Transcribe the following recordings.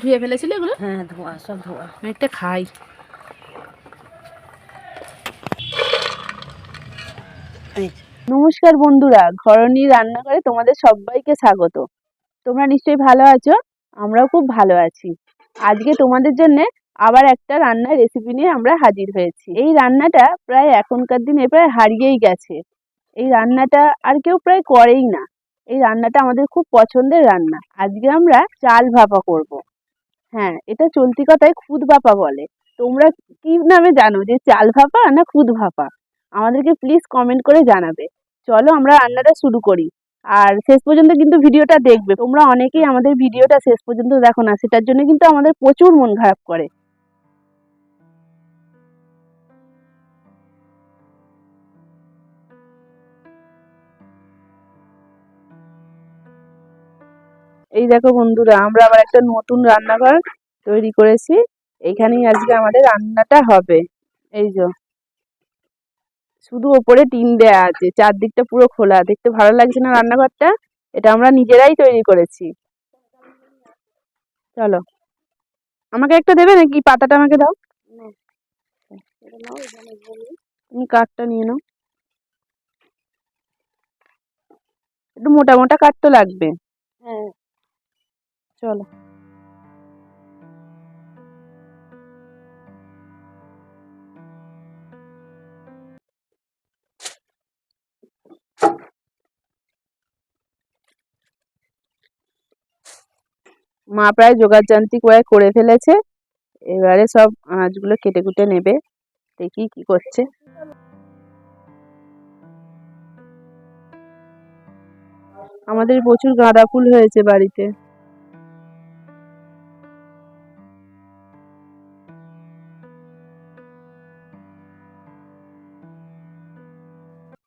ধুয়ে ফেলেছিল এগুলো? হ্যাঁ ধোয়া, সব ধোয়া। একটা খাই। নমস্কার বন্ধুরা, ঘরণী রান্নাঘরে তোমাদের সবাইকে স্বাগত। তোমরা নিশ্চয়ই ভালো আছো, আমরাও খুব ভালো আছি। আজকে তোমাদের জন্য আবার একটা রান্নার রেসিপি নিয়ে আমরা হাজির হয়েছি। এই রান্নাটা প্রায় এখনকার দিনে প্রায় হারিয়েই গেছে। এই রান্নাটা আর কেউ প্রায় করেই না। এই রান্নাটা আমাদের খুব পছন্দের রান্না। আজকে আমরা চাল ভাপা করব। হ্যাঁ, এটা চলতি কথায় খুদ ভাপা বলে। তোমরা কি নামে জানো, যে চাল ভাপা না খুদ ভাপা? আমাদেরকে প্লিজ কমেন্ট করে জানাবে। চলো আমরা রান্নাটা শুরু করি। আর শেষ পর্যন্ত কিন্তু ভিডিওটা দেখবে। তোমরা অনেকেই আমাদের ভিডিওটা শেষ পর্যন্ত দেখো না, সেটার জন্য কিন্তু আমাদের প্রচুর মন খারাপ করে। এই দেখো বন্ধুরা, আমরা আবার একটা নতুন রান্নাঘর তৈরি করেছি। এইখানেই আজকে আমাদের রান্নাটা হবে। এই যে শুধু ওপরে টিন দেয়া আছে, চারদিকটা পুরো খোলা। দেখতে ভালো লাগছে না রান্নাঘরটা? এটা আমরা নিজেরাই তৈরি করেছি। চলো, আমাকে একটা দেবে নাকি? পাতাটা আমাকে দাও। তুমি কাঠটা নিয়ে নাও। একটু মোটা মোটা কাঠ তো লাগবে। হ্যাঁ, চলো। মা প্রায় জোগাড়যন্ত্র করে ফেলেছে। এবারে সব আনাজগুলো কেটে কুটে নেবে। দেখি কি করছে। আমাদের প্রচুর গাঁদা ফুল হয়েছে বাড়িতে।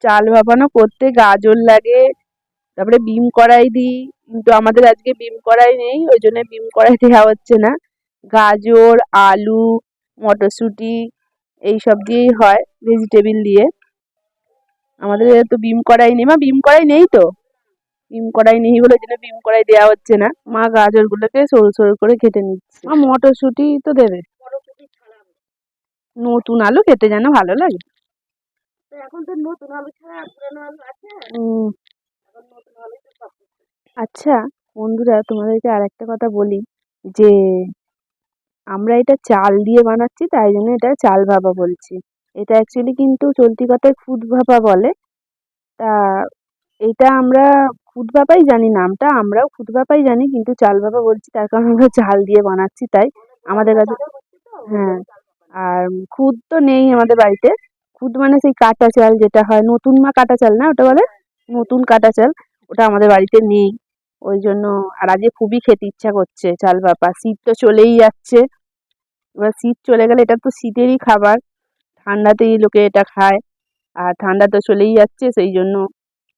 চাল ভাপানো করতে গাজর লাগে, তারপরে বিম কড়াই দিই, কিন্তু আমাদের আজকে বিম কড়াই নেই, ওই জন্য বিম কড়াই দেওয়া হচ্ছে না। গাজর, আলু, মটরশুঁটি এইসব দিয়েই হয়, ভেজিটেবিল দিয়ে। আমাদের তো বিম কড়াই নেই। মা বিম কড়াই নেই তো? বিম কড়াই নেই বলে ওই জন্য বিম কড়াই দেওয়া হচ্ছে না। মা গাজরগুলোকে সরু সরু করে কেটে নিচ্ছে। মা মটরশুঁটি তো দেবে। নতুন আলু খেতে যেন ভালো লাগে। এখন তো নতুন আলু ছাড়া পুরনো আলু আছে। আচ্ছা বন্ধুরা, তোমাদেরকে আর একটা কথা বলি, যে আমরা এটা চাল দিয়ে বানাচ্ছি, তাই জন্য এটা চাল ভাপা বলছি। এটা অ্যাকচুয়ালি কিন্তু চলতি কথায় খুদ ভাপা বলে। তা এটা আমরা খুদ ভাপাই জানি, নামটা আমরাও খুদ ভাপাই জানি, কিন্তু চাল ভাপা বলছি তার কারণ আমরা চাল দিয়ে বানাচ্ছি তাই। আমাদের কাছে হ্যাঁ, আর খুদ তো নেই আমাদের বাড়িতে। খুদ মানে সেই কাটা চাল যেটা হয়, নতুন মা কাটা চাল না ওটা বলে, নতুন কাটা চাল, ওটা আমাদের বাড়িতে নেই। ওই জন্য আর আজকে খুবই খেতে ইচ্ছা করছে চাল ভাপা। শীত তো চলেই যাচ্ছে, এবার শীত চলে গেলে এটা তো শীতেরই খাবার, ঠান্ডাতেই লোকে এটা খায়। আর ঠান্ডা তো চলেই যাচ্ছে, সেই জন্য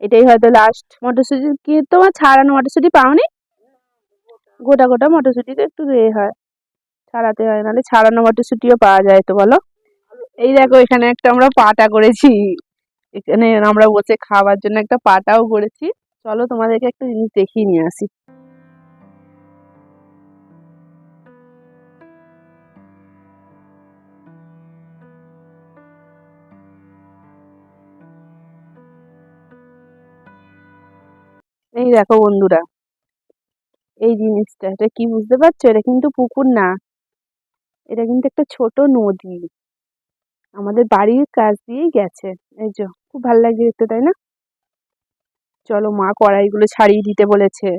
এটাই হয়তো লাস্ট। মটরশুঁটি কি তোমার ছাড়ানো মটরশুঁটি পাওনি? গোটা গোটা মটরশুঁটিতে একটু হয়, ছাড়াতে হয়, নাহলে ছাড়ানো মটরশুঁটিও পাওয়া যায় তো, বলো। এই দেখো, এখানে একটা আমরা পাটা করেছি। এখানে আমরা বসে খাওয়ার জন্য একটা পাটাও করেছি। চলো তোমাদেরকে একটা জিনিস দেখিয়ে নিয়ে আসি। এই দেখো বন্ধুরা, এই জিনিসটা এটা কি বুঝতে পারছো? এটা কিন্তু পুকুর না, এটা কিন্তু একটা ছোট নদী, আমাদের বাড়ির কাছ দিয়েই গেছে। এই যে খুব ভালো লাগছে দেখতে, তাই না? চলো, মা কড়াইগুলো ছাড়িয়ে দিতে বলেছে,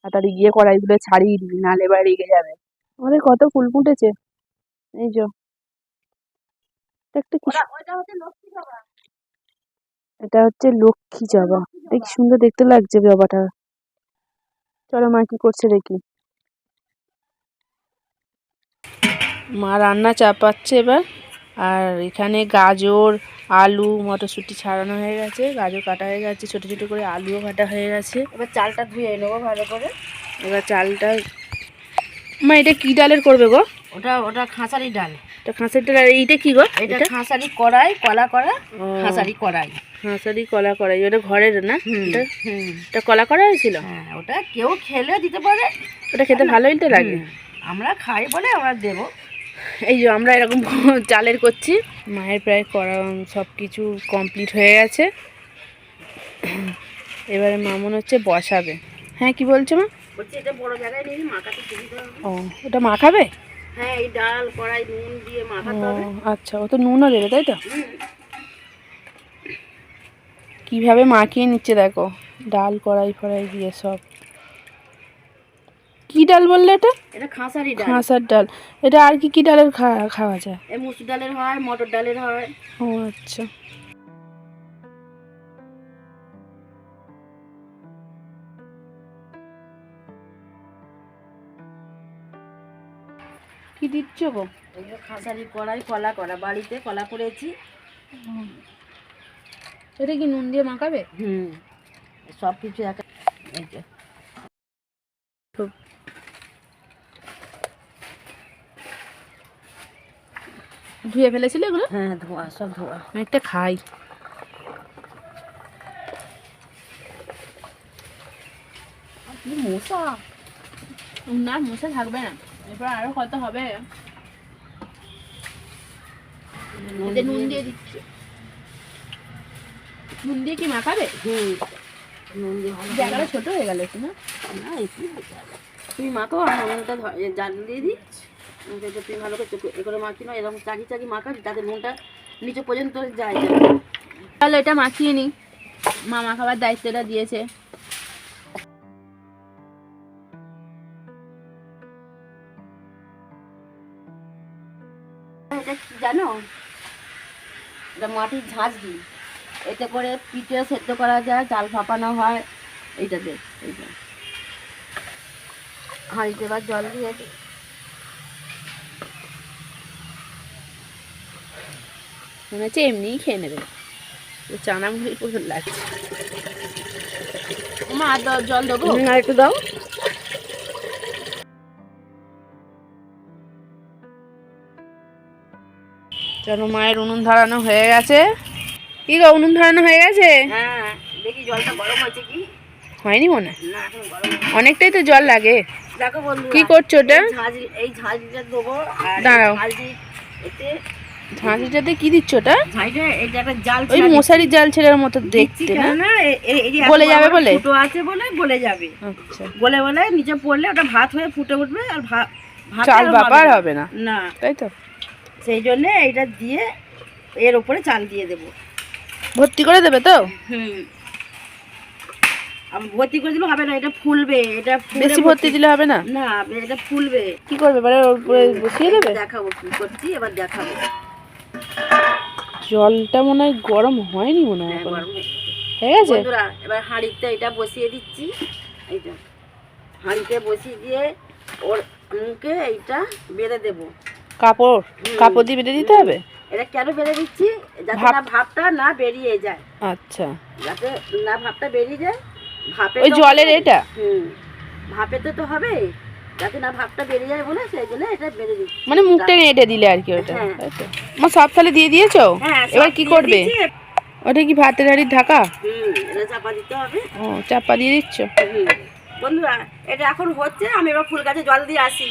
তাড়াতাড়ি গিয়ে কড়াইগুলো ছাড়িয়ে দিই, নাহলে এবার রেগে যাবে। আমাদের কত ফুল ফুটেছে। এই যে এটা একটা কি, এটা হচ্ছে লক্ষ্মী জবা। দেখি সুন্দর দেখতে লাগছে জবাটা। চলো মা কি করছে দেখি। মা রান্না চাপাচ্ছে এবার। আর এখানে গাজর, আলু, মটরশুঁটি ছাড়ানো হয়ে গেছে, গাজর কাটা হয়ে গেছে, ছোট ছোট করে আলুও কাটা হয়ে গেছে। এবার চালটা ধুয়ে নেবো ভালো করে। এবার চালটা, মা এটা কি ডালের করবে গো? ওটা ওটা খাঁসারি ডাল। এটা খাঁচার ডাল। আর এইটা কি গো? এটা খাঁসারি কড়াই, কলা করা খাঁসারি কড়াই। খাঁচারি কলা কড়াই, ওটা ঘরের না? এটা কলা করা হয়েছিল। হ্যাঁ, ওটা কেউ খেলে দিতে পারে। ওটা খেতে ভালোই তো লাগে। আমরা খাই বলে আমরা দেবো। এই যে আমরা এরকম চালের করছি, মায়ের প্রায় করা সব কিছু কমপ্লিট হয়ে গেছে। এবারে মা মনে হচ্ছে বসাবে। হ্যাঁ কি বলছো মা? বলছি এটা বড় জায়গায় নিয়ে মাখাতে সুবিধা হবে। ও ওটা মাখাবে? হ্যাঁ এই ডাল কড়াই নুন দিয়ে মাখাতে হবে। আচ্ছা, ও তো নুনও দেবে তাই তো? কিভাবে মাখিয়ে নিচ্ছে দেখো, ডাল কড়াই ফড়াই দিয়ে সব। কি ডাল বললে এটা? এটা খাসারি ডাল। খাসার ডাল। এটা আর কি কি ডালের খাওয়া যায়? এই মসুর ডালের হয়, মটর ডালের হয়। ও আচ্ছা। কি দিচ্ছ গো? এই যে খাসারি কড়াই কলা করা, বাড়িতে কলা করেছি। এটা কি নুন দিয়ে মাখাবে? সব কিছু এক। এই যে ধুয়ে ফেলেছিলে এগুলো? হ্যাঁ ধোয়া, সব ধোয়া। আমি একটা খাই। মশা না মশা থাকবে না, এরপর আরো কত হবে। এতে নুন দিয়ে দিচ্ছি। নুন দিয়ে কি মাখাবে? নুন দিয়ে ভালো। জায়গাটা ছোট হয়ে গেল একটু না? না একটু তুমি মাখো, আর নুনটা জাল দিয়ে দিই। তুমি ভালো করে এ করে মাখি না, এরকম চাকি চাকি মাখাবি যাতে নুনটা নিচে পর্যন্ত যায়। তাহলে এটা মাখিয়ে নিই, মা মাখাবার দায়িত্বটা দিয়েছে। এটা কি জানো, এটা মাটির ঝাঁঝ দিই, এতে করে পিঠে সেদ্ধ করা যায়, চাল ফাঁপানো হয়। এইটাতে এইটা হাঁড়িতে এবার জল দিয়ে দিই। মনে হচ্ছে এমনিই খেয়ে নেবে, চানা মুড়ি প্রচুর লাগছে। মা আর জল দেবো? আর একটু দাও। চলো মায়ের উনুন ধরানো হয়ে গেছে। কি গো উনুন ধরানো হয়ে গেছে? হ্যাঁ দেখি জলটা গরম হয়েছে কি হয়নি মনে হয়, না, এখন গরম। অনেকটাই তো জল লাগে। দেখো বন্ধু কি করছো ওটা? এই ঝাঁঝিটা দেবো। আর দাঁড়াও, ঝাঁঝি এতে ঝাঁঝিটাতে কি দিচ্ছ ওটা? ঝাঁঝিটা এটা একটা জাল ওই মশারি জাল ছেলের মতো দেখতে না? না, এই যে গলে যাবে বলে? ফুটো আছে বলে গলে যাবে। আচ্ছা, গলে বলে নিচে পড়লে ওটা ভাত হয়ে ফুটে উঠবে, আর ভাত চাল বাবার হবে না, না। তাই তো? সেই জন্য এইটা দিয়ে এর উপরে চাল দিয়ে দেবো। ভর্তি করে দেবে তো? ভর্তি করে দিলে হবে না, এটা ফুলবে। এটা বেশি ভর্তি দিলে হবে না? না, এটা ফুলবে। কি করবে এবারে? ওর উপরে বসিয়ে দেবে? দেখাবো কি করছি, এবার দেখাবো। জলটা মনে হয় গরম হয়নি মনে হয় এখনো। হয়ে গেছে বন্ধুরা, এবার হাঁড়িতে এটা বসিয়ে দিচ্ছি। এইটা হাঁড়িতে বসিয়ে দিয়ে ওর মুখে এইটা বেঁধে দেবো। কাপড়? কাপড় দিয়ে বেঁধে দিতে হবে? এটা কেন বেঁধে দিচ্ছি, যাতে না ভাপটা না বেরিয়ে যায়। আচ্ছা, যাতে না ভাপটা বেরিয়ে যায়। ভাপে ওই জলের এটা? ভাপেতে তো হবে, যাতে না ভাপটা বেরিয়ে যায় বলে সেই জন্য এটা বেঁধে দিচ্ছি। মানে মুখটা এঁটে দিলে আর কি ওটা, হ্যাঁ। তাই তো? মা সব তাহলে দিয়ে দিয়েছো? হ্যাঁ, এবার কি করবে? ওটা কি ভাতের হাঁড়ির ঢাকা? এটা চাপা দিতে হবে। ও চাপা দিয়ে দিচ্ছ? বন্ধুরা এটা এখন হচ্ছে, আমি এবার ফুল গাছে জল দিয়ে আসি।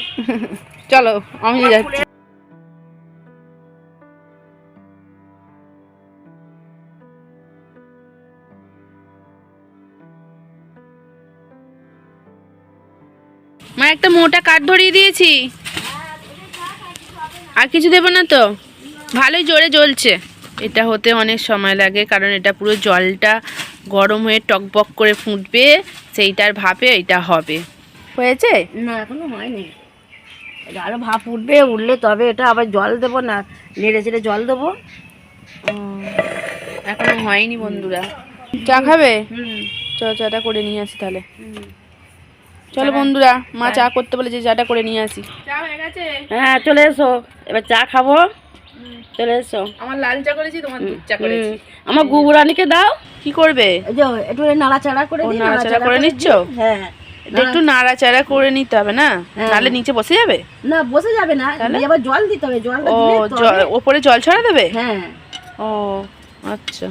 চলো আমি যাচ্ছি। মা একটা মোটা কাঠ ধরিয়ে দিয়েছি, আর কিছু দেবো না তো? ভালোই জোরে জ্বলছে। এটা হতে অনেক সময় লাগে, কারণ এটা পুরো জলটা গরম হয়ে টকবক করে ফুটবে, সেইটার ভাপে এটা হবে। হয়েছে? না এখনো হয়নি, এটা আরো ভাপ উঠবে, উঠলে তবে এটা আবার জল দেবো, না নেড়ে চেড়ে জল দেবো। এখনো হয়নি বন্ধুরা। চা খাবে? চলো চাটা করে নিয়ে আসি তাহলে। চলো বন্ধুরা, মা চা করতে বলে যে চাটা করে নিয়ে আসি। চা হয়ে গেছে? হ্যাঁ চলে এসো, এবার চা খাবো। চলে এসো। আমার লাল চা করেছি, তোমার দুধ চা করেছি। আমার গুবরানিকে দাও। কি করবে? এই যে একটু নাড়াচাড়া করে দিই। নাড়াচাড়া করে নিচ্ছ? হ্যাঁ, একটু নাড়াচাড়া করে নিতে হবে না? নাহলে নিচে বসে যাবে। না বসে যাবে না, এবার জল দিতে হবে। জল ও ওপরে জল ছড়া দেবে? হ্যাঁ। ও আচ্ছা,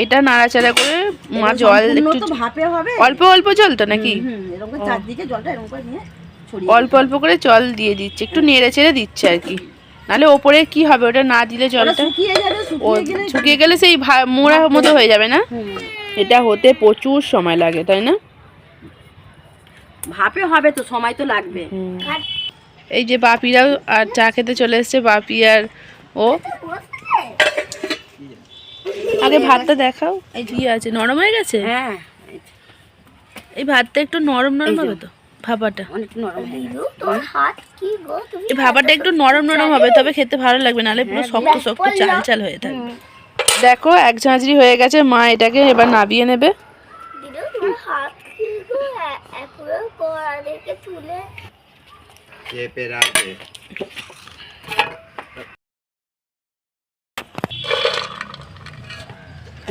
এটা নাড়াচাড়া করে মা জল একটু ভাপে হবে, অল্প অল্প জল তো নাকি? এরকম চারদিকে জলটা এরকম করে নিয়ে ছড়িয়ে অল্প অল্প করে জল দিয়ে দিচ্ছে, একটু নেড়ে চেড়ে দিচ্ছে আর কি, নাহলে ওপরে কি হবে ওটা না দিলে ওটা জলটা শুকিয়ে যাবে, ও শুকিয়ে গেলে শুকিয়ে গেলে সেই মোড়া মতো হয়ে যাবে না? হুম, এটা হতে প্রচুর সময় লাগে তাই না? ভাপে হবে তো, সময় তো লাগবে। এই যে বাপিরাও আর চা খেতে চলে এসছে, বাপি আর ও। আগে ভাতটা দেখাও, এই কি আছে, নরম হয়ে গেছে? হ্যাঁ, এই ভাতটা একটু নরম নরম হবে তো, ভাপাটা অনেক নরম হয়ে গেছে। এই ভাপাটা একটু নরম নরম হবে তবে খেতে ভালো লাগবে, নাহলে পুরো শক্ত শক্ত চাল চাল হয়ে থাকবে। দেখো এক ঝাঁঝরি হয়ে গেছে, মা এটাকে এবার নাবিয়ে নেবে।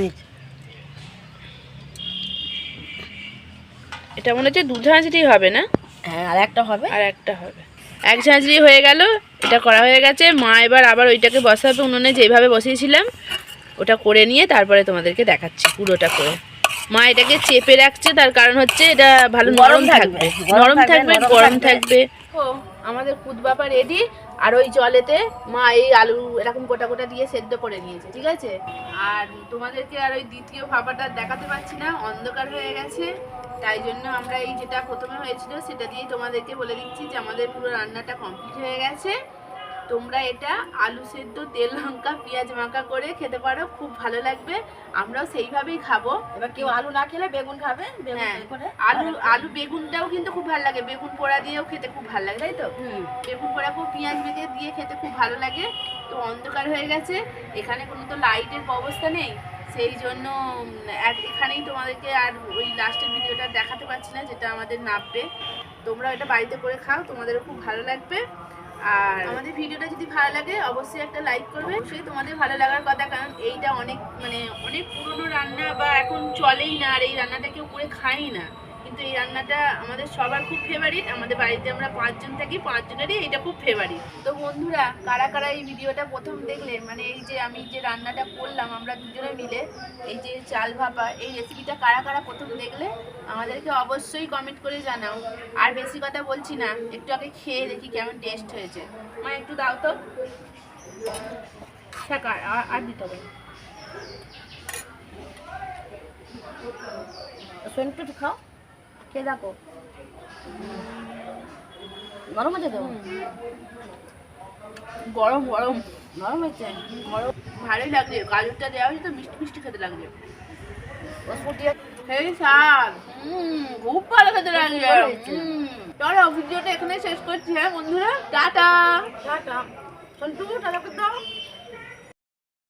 এই যে, এটা মনে হচ্ছে দু ঝাঁঝরি হবে না? হ্যাঁ, আর একটা হবে। আর একটা হবে, এক ঝাঁঝরি হয়ে গেল, এটা করা হয়ে গেছে। মা এবার আবার ওইটাকে বসাবে উনুনে, যেভাবে বসিয়েছিলাম ওটা করে নিয়ে তারপরে তোমাদেরকে দেখাচ্ছি পুরোটা করে। মা এটাকে চেপে রাখছে, তার কারণ হচ্ছে এটা ভালো নরম থাকবে, নরম থাকবে, গরম থাকবে। ও আমাদের খুদ বাপা রেডি, আর ওই জলেতে মা এই আলু এরকম গোটা গোটা দিয়ে সেদ্ধ করে নিয়েছে, ঠিক আছে? আর তোমাদেরকে আর ওই দ্বিতীয় ভাপাটা দেখাতে পারছি না, অন্ধকার হয়ে গেছে, তাই জন্য আমরা এই যেটা প্রথমে হয়েছিল সেটা দিয়েই তোমাদেরকে বলে দিচ্ছি যে আমাদের পুরো রান্নাটা কমপ্লিট হয়ে গেছে। তোমরা এটা আলু সেদ্ধ, তেল লঙ্কা পেঁয়াজ মাখা করে খেতে পারো, খুব ভালো লাগবে, আমরাও সেইভাবেই খাবো। এবার কেউ আলু না খেলে বেগুন খাবে, বেগুন হ্যাঁ, করে আলু বেগুনটাও কিন্তু খুব ভালো লাগে, বেগুন পোড়া দিয়েও খেতে খুব ভালো লাগে, তাই তো? হুম, বেগুন পোড়াকেও পেঁয়াজ মেখে দিয়ে খেতে খুব ভালো লাগে। তো অন্ধকার হয়ে গেছে, এখানে কোনো তো লাইটের ব্যবস্থা নেই, সেই জন্য এখানেই তোমাদেরকে আর ওই লাস্টের ভিডিওটা দেখাতে পারছি না, যেটা আমাদের নামবে। তোমরা এটা বাড়িতে করে খাও, তোমাদেরও খুব ভালো লাগবে। আর আমাদের ভিডিওটা যদি ভালো লাগে অবশ্যই একটা লাইক করবে, অবশ্যই তোমাদের ভালো লাগার কথা, কারণ এইটা অনেক অনেক পুরনো রান্না, বা এখন চলেই না, আর এই রান্নাটা কেউ করে খাই না, কিন্তু এই রান্নাটা আমাদের সবার খুব ফেভারিট। আমাদের বাড়িতে আমরা 5 জন থাকি, 5 জনেরই এইটা খুব ফেভারিট। তো বন্ধুরা, কারা কারা এই ভিডিওটা প্রথম দেখলে, এই যে আমি যে রান্নাটা করলাম আমরা দুজনে মিলে, এই যে চাল ভাপা, এই রেসিপিটা কারা কারা প্রথম দেখলে আমাদেরকে অবশ্যই কমেন্ট করে জানাও। আর বেশি কথা বলছি না, একটু আগে খেয়ে দেখি কেমন টেস্ট হয়েছে। মা একটু দাও তো, আর দিতে হবে না। একটু খাও, খেয়ে দেখো, গরম আছে তো? গরম গরম গরম হয়েছে, গরম, ভালোই লাগছে, গাজরটা দেওয়া হয়েছে তো মিষ্টি মিষ্টি খেতে লাগছে, সেই স্বাদ, খুব ভালো খেতে লাগছে। চলো ভিডিওটা এখানে শেষ করছি, হ্যাঁ বন্ধুরা, টাটা। টাটা, সন্টু টাটা করতে